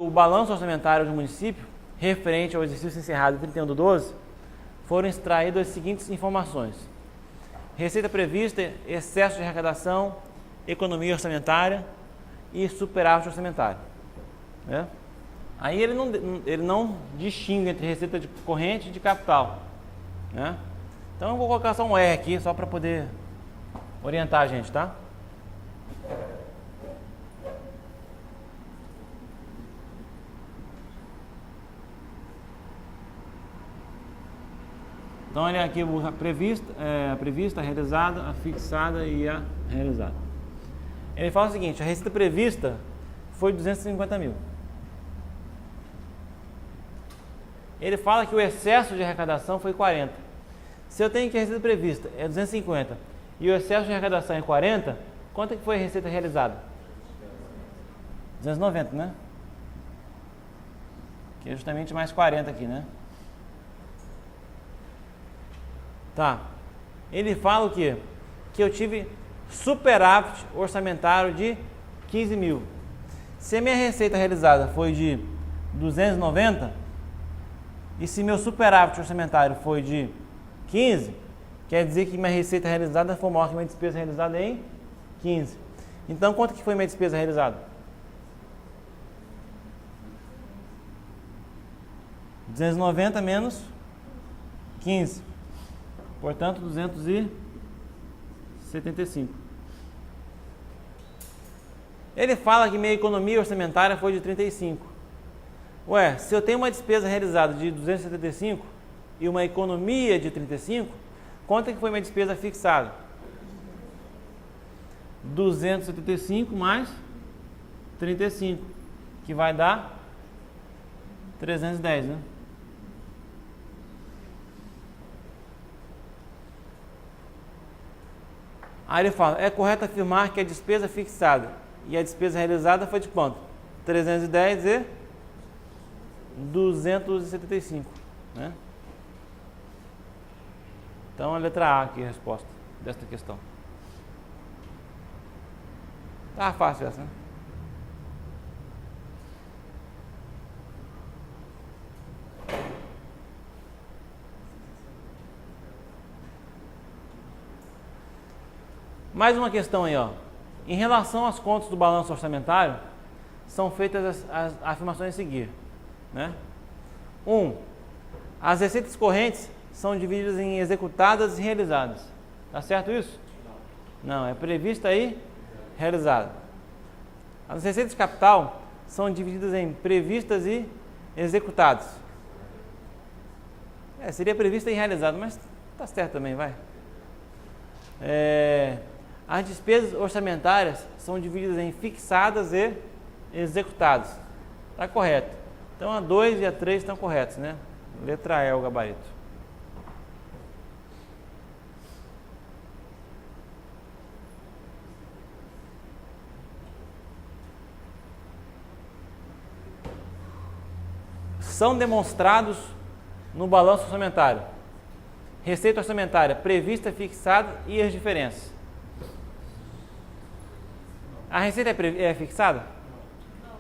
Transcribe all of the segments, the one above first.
O balanço orçamentário do município, referente ao exercício encerrado em 31/12, foram extraídas as seguintes informações: receita prevista, excesso de arrecadação, economia orçamentária e superávit orçamentário. Né? Aí ele não distingue entre receita de corrente e de capital. Né? Então eu vou colocar só um R aqui, só para poder orientar a gente, tá? Então, olha aqui a prevista, a realizada, a fixada e a realizada. Ele fala o seguinte: a receita prevista foi 250 mil. Ele fala que o excesso de arrecadação foi 40. Se eu tenho que a receita prevista é 250 e o excesso de arrecadação é 40, quanto que foi a receita realizada? 290, né? Que é justamente mais 40 aqui, né? Tá. Ele fala o quê? Que eu tive superávit orçamentário de 15 mil. Se a minha receita realizada foi de 290, e se meu superávit orçamentário foi de 15, quer dizer que minha receita realizada foi maior que minha despesa realizada em 15. Então, quanto que foi minha despesa realizada? 290 menos 15. Portanto, 275. Ele fala que minha economia orçamentária foi de 35. Ué, se eu tenho uma despesa realizada de 275 e uma economia de 35, quanto que foi minha despesa fixada? 275 mais 35, que vai dar 310, né? Aí ele fala: é correto afirmar que a despesa fixada e a despesa realizada foi de quanto? 310 e 275, né? Então a letra A aqui é a resposta desta questão. Tá fácil essa, né? Mais uma questão aí, ó. Em relação às contas do balanço orçamentário, são feitas as afirmações a seguir, né? 1. As receitas correntes são divididas em executadas e realizadas. Tá certo isso? Não, é prevista e realizada. As receitas de capital são divididas em previstas e executadas. Seria prevista e realizada, mas tá certo também, vai. As despesas orçamentárias são divididas em fixadas e executadas. Está correto. Então a 2 e a 3 estão corretos, né? Letra E é o gabarito. São demonstrados no balanço orçamentário receita orçamentária prevista, fixada e as diferenças. A receita é fixada?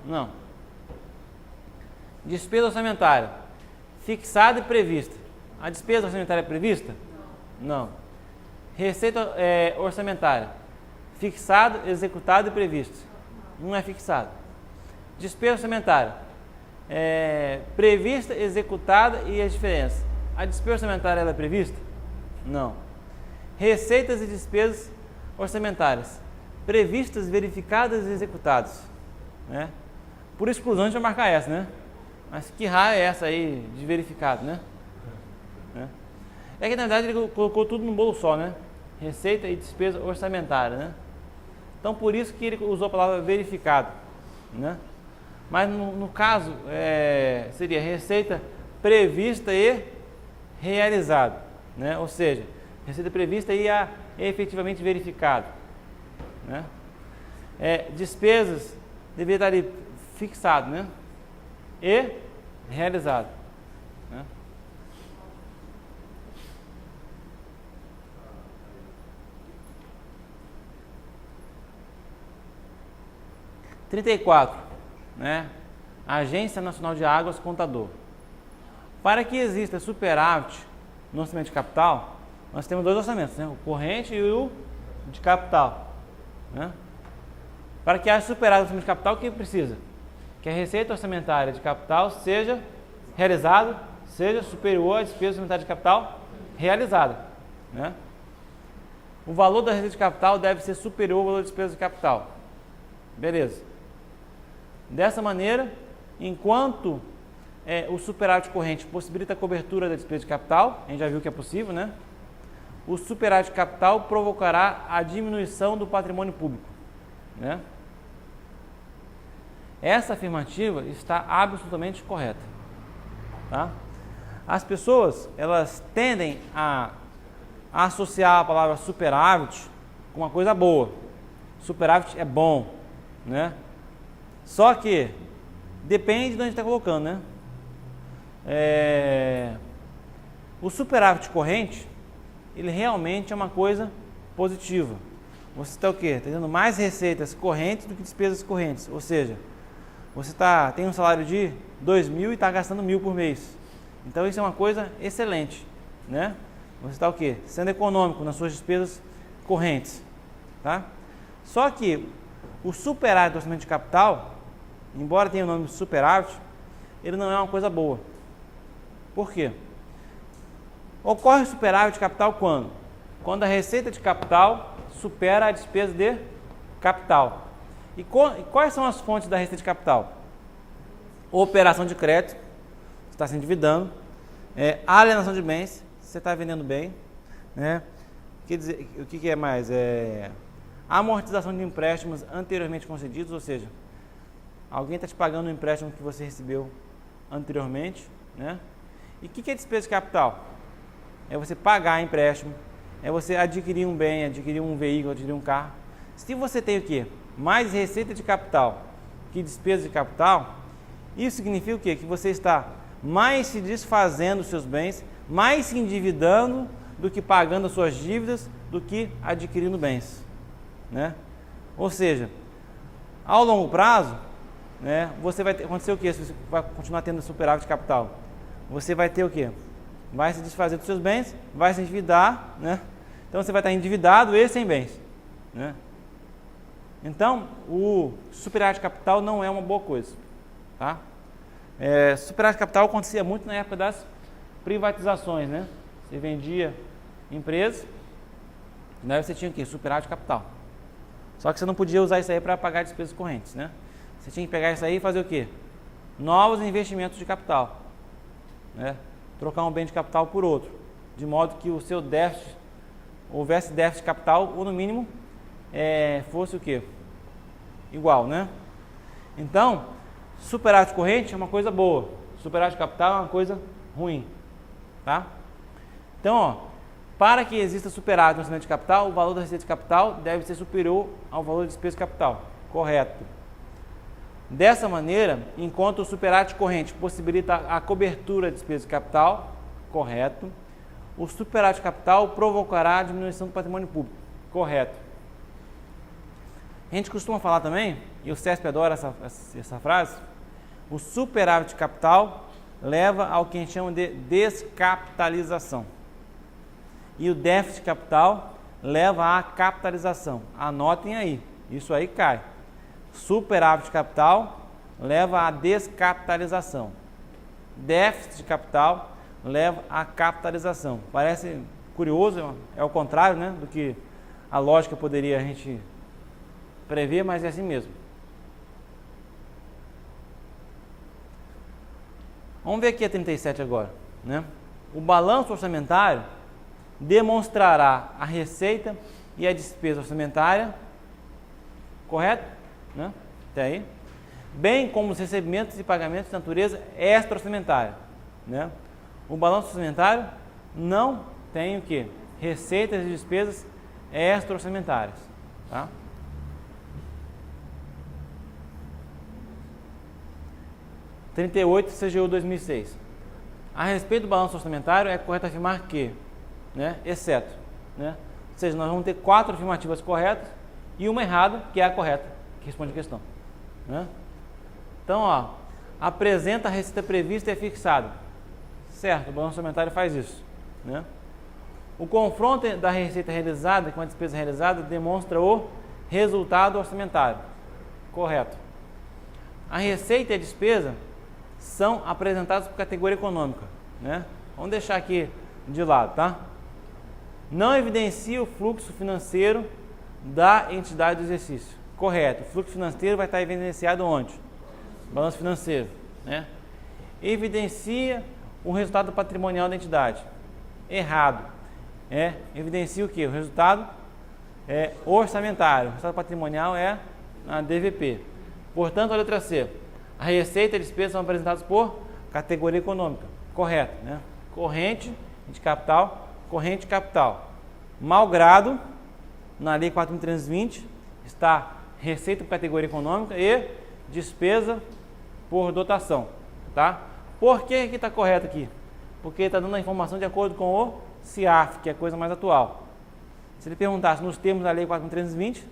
Não. Despesa orçamentária fixada e prevista. A despesa orçamentária é prevista? Não. Receita orçamentária fixada, executada e prevista. Não é fixada. Despesa orçamentária prevista, executada e as diferenças. A despesa orçamentária ela é prevista? Não. Receitas e despesas orçamentárias previstas, verificadas e executadas, né? Por exclusão a gente vai marcar essa, né? Mas que raio é essa aí de verificado, né? É que na verdade ele colocou tudo num bolo só, né? Receita e despesa orçamentária, né? Então por isso que ele usou a palavra verificado, né? Mas no caso seria receita prevista e realizada, né? Ou seja, receita prevista e efetivamente verificado, né? Despesas deveria estar ali fixado, né? E realizado, né? (34), né? Agência Nacional de Águas, contador. Para que exista superávit no orçamento de capital, nós temos dois orçamentos, né? O corrente e o de capital, né? Para que haja superávit no orçamento de capital, o que precisa? Que a receita orçamentária de capital seja realizada, seja superior à despesa orçamentária de capital realizada, né? O valor da receita de capital deve ser superior ao valor da despesa de capital. Beleza. Dessa maneira, enquanto o superávit corrente possibilita a cobertura da despesa de capital, a gente já viu que é possível, né? O superávit de capital provocará a diminuição do patrimônio público, né? Essa afirmativa está absolutamente correta, tá? As pessoas, elas tendem a associar a palavra superávit com uma coisa boa. Superávit é bom, né? Só que depende de onde a gente está colocando, né? O superávit corrente, ele realmente é uma coisa positiva. Você está o quê? Está tendo mais receitas correntes do que despesas correntes. Ou seja, você tem um salário de 2.000 e está gastando 1.000 por mês. Então isso é uma coisa excelente, né? Você está o quê? Sendo econômico nas suas despesas correntes, tá? Só que o superávit do orçamento de capital, embora tenha o nome de superávit, ele não é uma coisa boa. Por quê? Ocorre o superávit de capital quando? Quando a receita de capital supera a despesa de capital. E quais são as fontes da receita de capital? Operação de crédito, você está se endividando, alienação de bens, você está vendendo bem, né? Quer dizer, o que é mais? Amortização de empréstimos anteriormente concedidos, ou seja, alguém está te pagando um empréstimo que você recebeu anteriormente, né? E o que é despesa de capital? É você pagar empréstimo, é você adquirir um bem, adquirir um veículo, adquirir um carro. Se você tem o quê? Mais receita de capital que despesa de capital, isso significa o quê? Que você está mais se desfazendo dos seus bens, mais se endividando do que pagando as suas dívidas, do que adquirindo bens, né? Ou seja, ao longo prazo, né, você vai acontecer o quê? Se você vai continuar tendo superávit de capital, você vai ter o quê? Vai se desfazer dos seus bens, vai se endividar, né? Então você vai estar endividado e sem bens, né? Então, o superávit de capital não é uma boa coisa, tá? Superávit de capital acontecia muito na época das privatizações, né? Você vendia empresas, daí você tinha o quê? Superávit de capital. Só que você não podia usar isso aí para pagar despesas correntes, né? Você tinha que pegar isso aí e fazer o quê? Novos investimentos de capital, né? Trocar um bem de capital por outro, de modo que o seu déficit, houvesse déficit de capital, ou no mínimo, fosse o quê? Igual, né? Então, superávit corrente é uma coisa boa, superávit de capital é uma coisa ruim, tá? Então, ó, para que exista superávit no orçamento de capital, o valor da receita de capital deve ser superior ao valor da despesa de capital, correto? Dessa maneira, enquanto o superávit corrente possibilita a cobertura da despesa de capital, correto, o superávit de capital provocará a diminuição do patrimônio público, correto. A gente costuma falar também, e o CESP adora essa frase, o superávit de capital leva ao que a gente chama de descapitalização. E o déficit de capital leva à capitalização. Anotem aí, isso aí cai. Superávit de capital leva à descapitalização. Déficit de capital leva à capitalização. Parece curioso, é o contrário, né, do que a lógica poderia a gente prever, mas é assim mesmo. Vamos ver aqui a 37 agora, né? O balanço orçamentário demonstrará a receita e a despesa orçamentária, correto? Né? Até aí. Bem como os recebimentos e pagamentos de natureza extra-orçamentária, né? O balanço orçamentário não tem o quê? Receitas e despesas extra-orçamentárias, tá? CGU 2006. A respeito do balanço orçamentário, é correto afirmar que, né, exceto, né? Ou seja, nós vamos ter 4 afirmativas corretas e uma errada, que é a correta, que responde a questão, né? Então, ó, apresenta a receita prevista e é fixada. Certo, o balanço orçamentário faz isso, né? O confronto da receita realizada com a despesa realizada demonstra o resultado orçamentário. Correto. A receita e a despesa são apresentados por categoria econômica, né? Vamos deixar aqui de lado, tá? Não evidencia o fluxo financeiro da entidade do exercício. Correto. O fluxo financeiro vai estar evidenciado onde? Balanço financeiro, né? Evidencia o resultado patrimonial da entidade. Errado. Evidencia o que? O resultado orçamentário. O resultado patrimonial é a DVP. Portanto, a letra C. A receita e a despesa são apresentados por categoria econômica. Correto, né? Corrente de capital, corrente capital. Malgrado, na Lei 4.320, está receita por categoria econômica e despesa por dotação, tá? Por que está correto aqui? Porque está dando a informação de acordo com o CIAF, que é a coisa mais atual. Se ele perguntasse nos termos da Lei 4.320,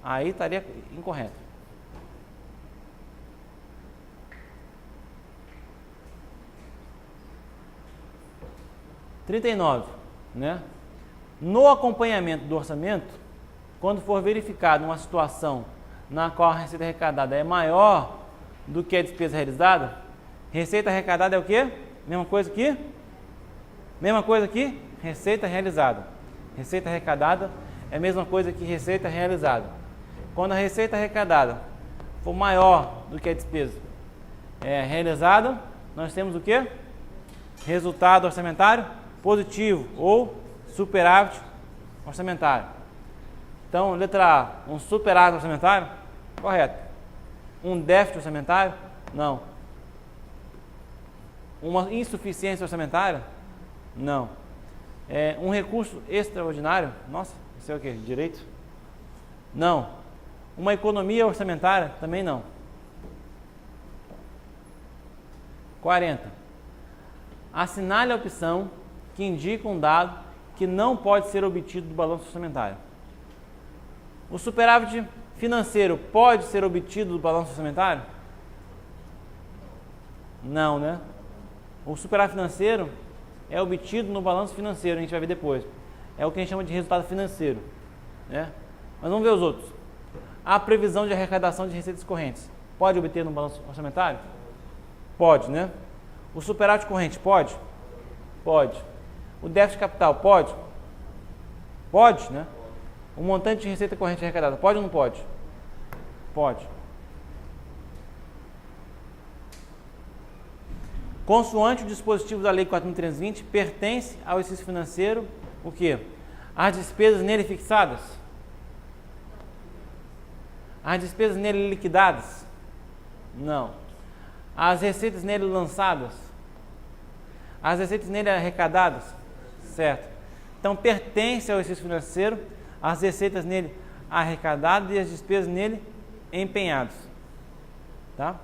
aí estaria incorreto. (39), né? No acompanhamento do orçamento, quando for verificado uma situação na qual a receita arrecadada é maior do que a despesa realizada, receita arrecadada é o quê? Mesma coisa aqui? Mesma coisa aqui? Receita realizada. Receita arrecadada é a mesma coisa que receita realizada. Quando a receita arrecadada for maior do que a despesa realizada, nós temos o quê? Resultado orçamentário positivo ou superávit orçamentário. Então, letra A, um superávit orçamentário? Correto. Um déficit orçamentário? Não. Uma insuficiência orçamentária? Não. Um recurso extraordinário? Nossa, isso é o quê? Direito? Não. Uma economia orçamentária? Também não. 40. Assinale a opção que indica um dado que não pode ser obtido do balanço orçamentário. O superávit financeiro pode ser obtido do balanço orçamentário? Não, né? O superávit financeiro é obtido no balanço financeiro, a gente vai ver depois. É o que a gente chama de resultado financeiro, né? Mas vamos ver os outros. A previsão de arrecadação de receitas correntes pode obter no balanço orçamentário? Pode, né? O superávit corrente pode? Pode. O déficit capital pode? Pode, né? O montante de receita corrente arrecadada pode ou não pode? Pode. Consoante o dispositivo da Lei 4.320, pertence ao exercício financeiro o quê? As despesas nele fixadas? As despesas nele liquidadas? Não. As receitas nele lançadas? As receitas nele arrecadadas? Certo. Então, pertence ao exercício financeiro as receitas nele arrecadadas e as despesas nele empenhadas. Tá?